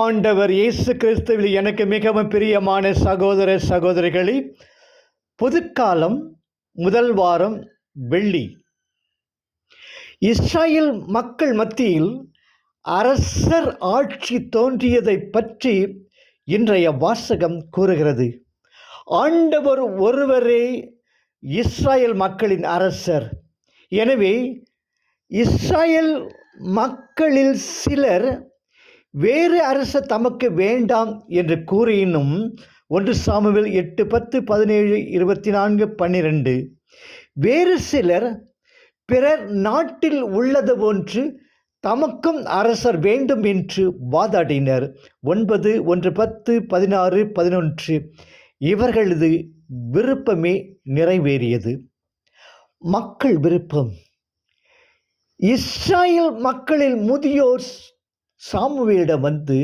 ஆண்டவர் இயேசு கிறிஸ்துவில் எனக்கு மிகவும் பிரியமான சகோதர சகோதரிகளே, புதுக்காலம் முதல் வாரம் வெள்ளி. இஸ்ராயேல் மக்கள் மத்தியில் அரசர் ஆட்சி தோன்றியதை பற்றி இன்றைய வாசகம் கூறுகிறது. ஆண்டவர் ஒருவரே இஸ்ராயேல் மக்களின் அரசர். எனவே இஸ்ராயேல் மக்களில் சிலர் வேறு அரசர் தமக்கு வேண்டாம் என்று கூறினும் 1 சாமுவேல் 8:10, 17, 24, 12. வேறு சிலர் பிறர் நாட்டில் உள்ளது போன்று தமக்கும் அரசர் வேண்டும் என்று வாதாடினர். 9, 1, 10, 16, 11. இவர்களது விருப்பமே நிறைவேறியது. மக்கள் விருப்பம். இஸ்ராயேல் மக்களில் முதியோர் சாமுவேலிடம் வந்து,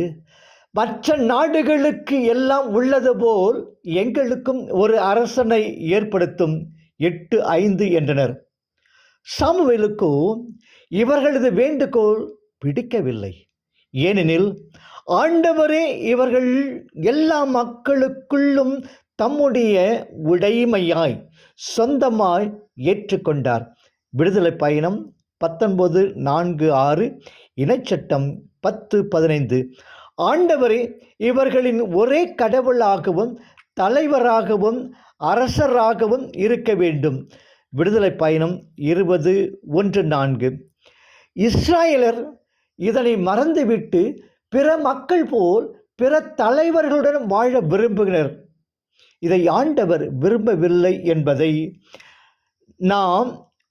மற்ற நாடுகளுக்கு எல்லாம் உள்ளது போல் எங்களுக்கும் ஒரு அரசனை ஏற்படுத்தும் 8:5 என்றனர். சாமுவேலுக்கோ இவர்களது வேண்டுகோள் பிடிக்கவில்லை. ஏனெனில் ஆண்டவரே இவர்கள் எல்லா மக்களுக்குள்ளும் தம்முடைய உடைமையாய் சொந்தமாய் ஏற்றுக்கொண்டார். விடுதலை பயணம் 19:4-6, இணைச்சட்டம் 10:15. ஆண்டவரே இவர்களின் ஒரே கடவுளாகவும் தலைவராகவும் அரசராகவும் இருக்க வேண்டும். விடுதலை பயணம் 20:1-4. இஸ்ராயலர் இதனை மறந்துவிட்டு பிற மக்கள் போல் பிற தலைவர்களுடன் வாழ விரும்புகினர். இதை ஆண்டவர் விரும்பவில்லை என்பதை நாம்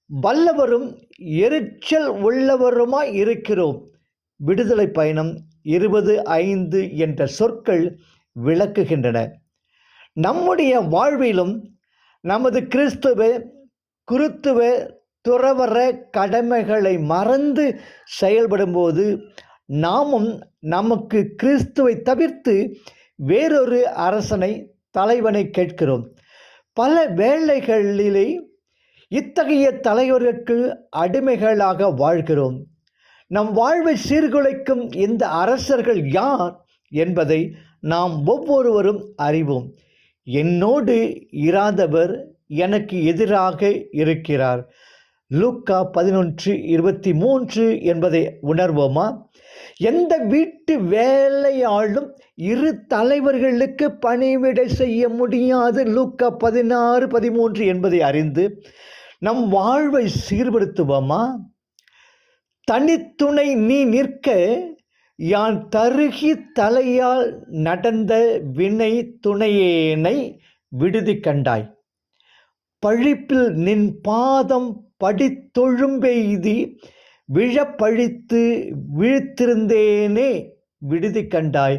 வல்லவரும் எரிச்சல் உள்ளவருமாய் இருக்கிறோம். விடுதலை பயணம் 20:5 என்ற சொற்கள் விளக்குகின்றன. நம்முடைய வாழ்விலும் நமது கிறிஸ்துவ குருத்துவ துறவற கடமைகளை மறந்து செயல்படும்போது நாமும் நமக்கு கிறிஸ்துவை தவிர்த்து வேறொரு அரசனை தலைவனை கேட்கிறோம். பல வேளைகளிலே இத்தகைய தலைவர்களுக்கு அடிமைகளாக வாழ்கிறோம். நம் வாழ்வை சீர்குலைக்கும் இந்த அரசர்கள் யார் என்பதை நாம் ஒவ்வொருவரும் அறிவோம். என்னோடு இராதவர் எனக்கு எதிராக இருக்கிறார். லூக்கா 11:23 என்பதை உணர்வோமா? எந்த வீட்டு வேலையாளும் இரு தலைவர்களுக்கு பணிவிடை செய்ய முடியாது. லூக்கா 16:13 என்பதை அறிந்து நம் வாழ்வை சீர்படுத்துவோமா? தனித்துணை நீ நிற்க யான் தருகி தலையால் நடந்த வினை துணையேனை விடுதி கண்டாய். பழிப்பில் நின் பாதம் படித்தொழும்பெய்தி விழப்பழித்து விழித்திருந்தேனே விடுதி கண்டாய்.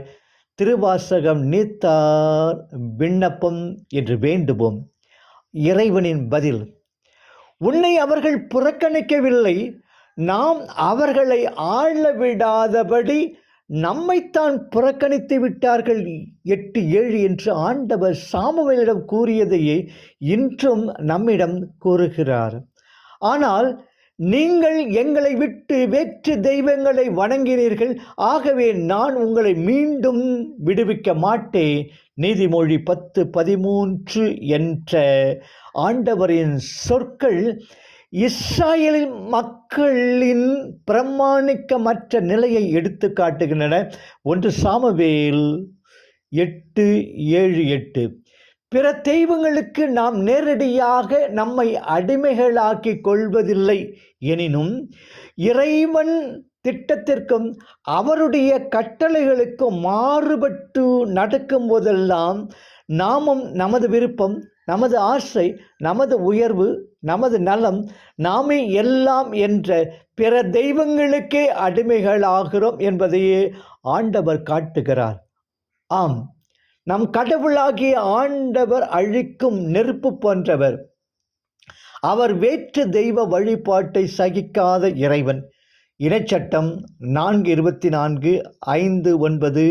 திருவாசகம் நீத்தார் விண்ணப்பம் என்று வேண்டுவோம். இறைவனின் பதில்: உன்னை அவர்கள் புறக்கணிக்கவில்லை, நாம் அவர்களை ஆள விடாதபடி நம்மைத்தான் புறக்கணித்து விட்டார்கள். 8:7 என்று ஆண்டவர் சாமுவேலிடம் கூறியதையே இன்றும் நம்மிடம் கூறுகிறார். ஆனால் நீங்கள் எங்களை விட்டு வேற்று தெய்வங்களை வணங்கினீர்கள், ஆகவே நான் உங்களை மீண்டும் விடுவிக்க மாட்டேன். நீதிமொழி 10:13 என்ற ஆண்டவரின் சொற்கள் இஸ்ராயேலின் மக்களின் பிரமாணிக்கமற்ற நிலையை எடுத்து காட்டுகின்றன. 1 சாமுவேல் 8:7-8. பிற தெய்வங்களுக்கு நாம் நேரடியாக நம்மை அடிமைகளாக்கி கொள்வதில்லை. எனினும் இறைவன் திட்டத்திற்கும் அவருடைய கட்டளைகளுக்கும் மாறுபட்டு நடக்கும் போதெல்லாம் நாமும் நமது விருப்பம், நமது ஆசை, நமது உயர்வு, நமது நலம், நாமே எல்லாம் என்ற பிற தெய்வங்களுக்கே அடிமைகளாகிறோம் என்பதையே ஆண்டவர் காட்டுகிறார். ஆம், நம் கடவுளாகிய ஆண்டவர் அழிக்கும் நெருப்பு போன்றவர். அவர் வேற்று தெய்வ வழிபாட்டை சகிக்காத இறைவன். இணைச்சட்டம் 4:24, 5:9,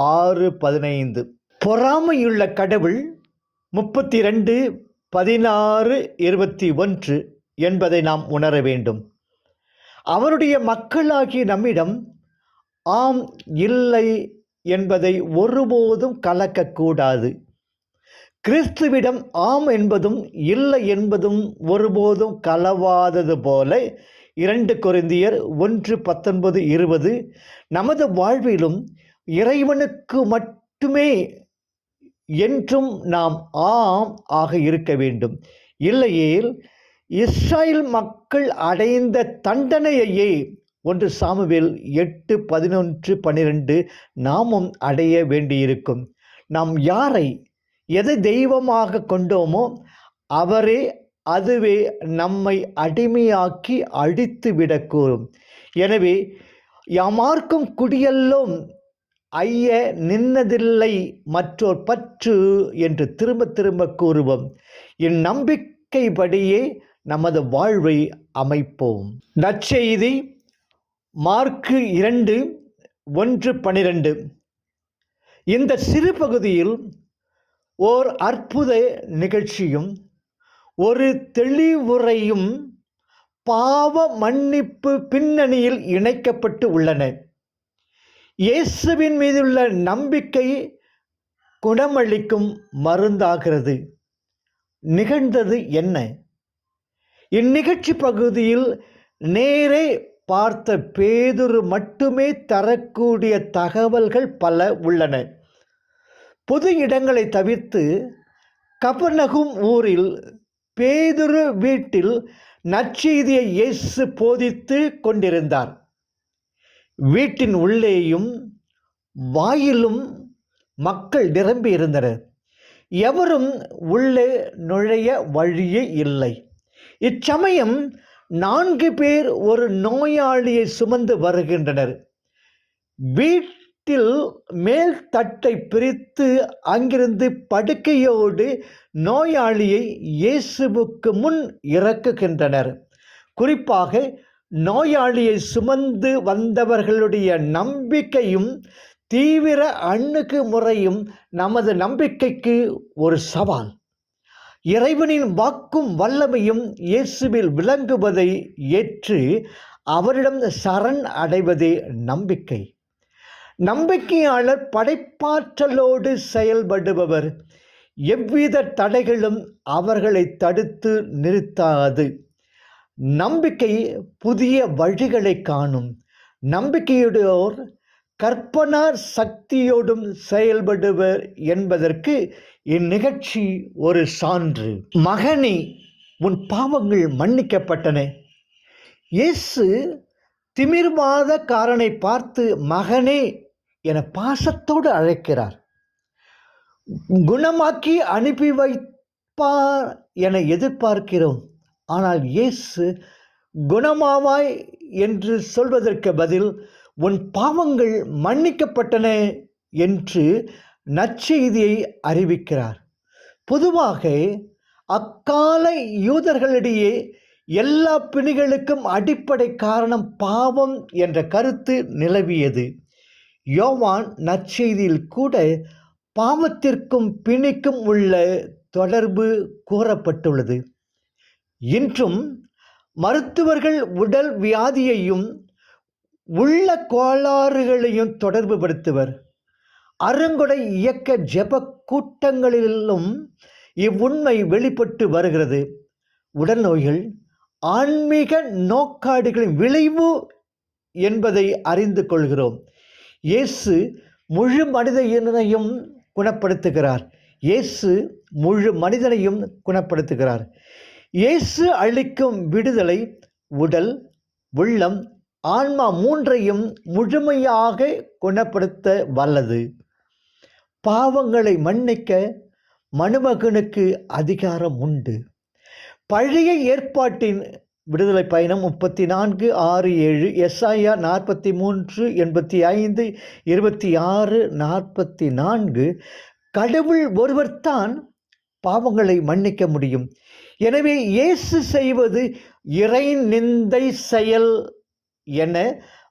6:15. பொறாமையுள்ள கடவுள் 32:16-21 என்பதை நாம் உணர வேண்டும். அவருடைய மக்களாகிய நம்மிடம் ஆம், இல்லை, என்பதை ஒருபோதும் கலக்கக்கூடாது. கிறிஸ்துவிடம் ஆம் என்பதும் இல்லை என்பதும் ஒருபோதும் கலவாதது போல 2 கொரிந்தியர் 1:19-20 நமது வாழ்விலும் இறைவனுக்கு மட்டுமே என்றும் நாம் ஆம் ஆக இருக்க வேண்டும். இல்லையேல் இஸ்ரேல் மக்கள் அடைந்த தண்டனையையே 1 சாமுவேல் 8:11-12 நாமும் அடைய வேண்டியிருக்கும். நாம் யாரை எதை தெய்வமாக கொண்டோமோ அதுவே நம்மை அடிமையாக்கி அழித்து விடக்கூடும். எனவே யாமார்க்கும் குடியெல்லோம் ஐய நின்னதில்லை மற்றோர் பற்று என்று திரும்ப திரும்ப கூறுவோம். இந்நம்பிக்கைப்படியே நமது வாழ்வை அமைப்போம். நற்செய்தி மார்க்கு 2:1-12. இந்த சிறு பகுதியில் ஓர் அற்புத நிகழ்ச்சியும் ஒரு தெளிவுரையும் பாவ மன்னிப்பு பின்னணியில் இணைக்கப்பட்டு உள்ளன. இயேசுவின் மீதுள்ள நம்பிக்கை குணமளிக்கும் மருந்தாகிறது. நிகழ்ந்தது என்ன? இந்நிகழ்ச்சி பகுதியில் நேரே பார்த்த பேதுரு மட்டுமே தரக்கூடிய தகவல்கள் பல உள்ளன. பொது இடங்களை தவிர்த்து கபர்நகும் ஊரில் பேதுரு வீட்டில் நற்செய்தியை இயேசு போதித்து கொண்டிருந்தார். வீட்டின் உள்ளேயும் வாயிலும் மக்கள் நிரம்பி இருந்தனர். எவரும் உள்ளே நுழைய வழியே இல்லை. இச்சமயம் 4 பேர் ஒரு நோயாளியை சுமந்து வருகின்றனர். வீட்டில் மேல் தட்டை பிரித்து அங்கிருந்து படுக்கையோடு நோயாளியை இயேசுவுக்கு முன் இறக்குகின்றனர். குறிப்பாக நோயாளியை சுமந்து வந்தவர்களுடைய நம்பிக்கையும் தீவிர அணுகுமுறையும் நமது நம்பிக்கைக்கு ஒரு சவால். இறைவனின் வாக்கும் வல்லமையும் இயேசுவில் விளங்குவதை ஏற்று அவரிடம் சரண் அடைவதே நம்பிக்கை. நம்பிக்கையாளர் படைப்பாற்றலோடு செயல்படுபவர். எவ்வித தடைகளும் அவர்களை தடுத்து நிறுத்தாது. நம்பிக்கை புதிய வழிகளை காணும். நம்பிக்கையுடையோர் கற்பனா சக்தியோடும் செயல்படுவர் என்பதற்கு இந்நிகழ்ச்சி ஒரு சான்று. மகனே, உன் பாவங்கள் மன்னிக்கப்பட்டன. இயேசு திமிர்வாதக்காரனை பார்த்து மகனே என பாசத்தோடு அழைக்கிறார். குணமாக்கி அனுப்பி வைப்பார் என எதிர்பார்க்கிறோம். ஆனால் இயேசு குணமாவாய் என்று சொல்வதற்கு பதில் உன் பாவங்கள் மன்னிக்கப்பட்டன என்று நற்செய்தியை அறிவிக்கிறார். பொதுவாக அக்கால யூதர்களிடையே எல்லா பிணிகளுக்கும் அடிப்படை காரணம் பாவம் என்ற கருத்து நிலவியது. யோவான் நற்செய்தியில் கூட பாவத்திற்கும் பிணிக்கும் உள்ள தொடர்பு கூறப்பட்டுள்ளது. இன்றும் மருத்துவர்கள் உடல் வியாதியையும் உள்ள கோளாறுகளையும் தொடர்பு படுத்துவர். அருங்கொடை இயக்க ஜெப கூட்டங்களிலும் இவ்வுண்மை வெளிப்பட்டு வருகிறது. உடல் நோய்கள் ஆன்மீக நோக்காடுகளின் விளைவு என்பதை அறிந்து கொள்கிறோம். இயேசு முழு மனிதனையும் குணப்படுத்துகிறார். இயேசு அளிக்கும் விடுதலை உடல், உள்ளம், ஆன்மா மூன்றையும் முழுமையாக குணப்படுத்த வல்லது. பாவங்களை மன்னிக்க மனுமகனுக்கு அதிகாரம் உண்டு. பழைய ஏற்பாட்டின் விடுதலை பயணம் 34:6-7, எசாயா 43:85, 26:44. கடவுள் ஒருவர்தான் பாவங்களை மன்னிக்க முடியும். எனவே இயேசு செய்வது இறை நிந்தை செயல் என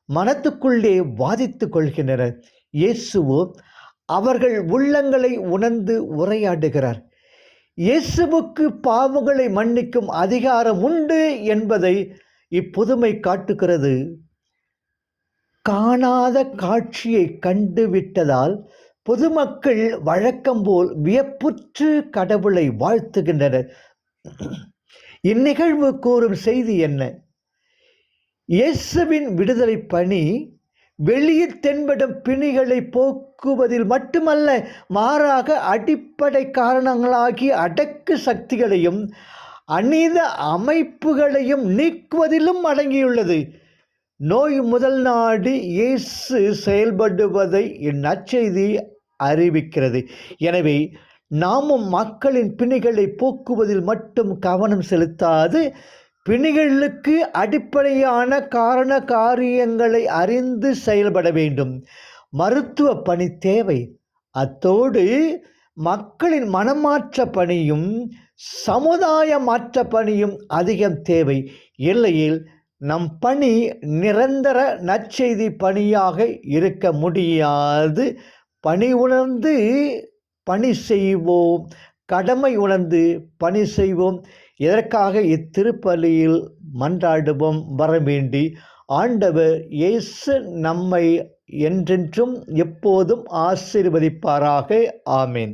மனத்துக்குள்ளே வாதித்து கொள்கின்றனர். இயேசுவோ அவர்கள் உள்ளங்களை உணர்ந்து உரையாடுகிறார். இயேசுவுக்கு பாவங்களை மன்னிக்கும் அதிகாரம் உண்டு என்பதை இப்புதுமை காட்டுகிறது. காணாத காட்சியை கண்டுவிட்டதால் பொதுமக்கள் வழக்கம்போல் வியப்புற்று கடவுளை வாழ்த்துகின்றனர். இந்நிகழ்வு கூறும் செய்தி என்ன? இயேசுவின் விடுதலை பணி வெளியில் தென்படும் பிணிகளை போக்குவதில் மட்டுமல்ல, மாறாக அடிப்படை காரணங்களாகிய அடக்கு சக்திகளையும் அநீத அமைப்புகளையும் நீக்குவதிலும் அடங்கியுள்ளது. நோய் முதல் நாடி இயேசு செயல்படுவதை இந்நற்செய்தி அறிவிக்கிறது. எனவே நாமும் மக்களின் பிணிகளை போக்குவதில் மட்டும் கவனம் செலுத்தாது, பிணிகளுக்கு அடிப்படையான காரண காரியங்களை அறிந்து செயல்பட வேண்டும். மருத்துவ பணி தேவை. அத்தோடு மக்களின் மனமாற்ற பணியும் சமுதாய மாற்ற பணியும் அதிகம் தேவை. இல்லையில் நம் பணி நிரந்தர நற்செய்தி பணியாக இருக்க முடியாது. பணி உணர்ந்து பணி செய்வோம், கடமை உணர்ந்து பணி செய்வோம். இதற்காக இத்திருப்பலியில் மன்றாடுவோம் வரவேண்டி. ஆண்டவர் இயேசு நம்மை என்றென்றும் எப்போதும் ஆசீர்வதிப்பாராக. ஆமேன்.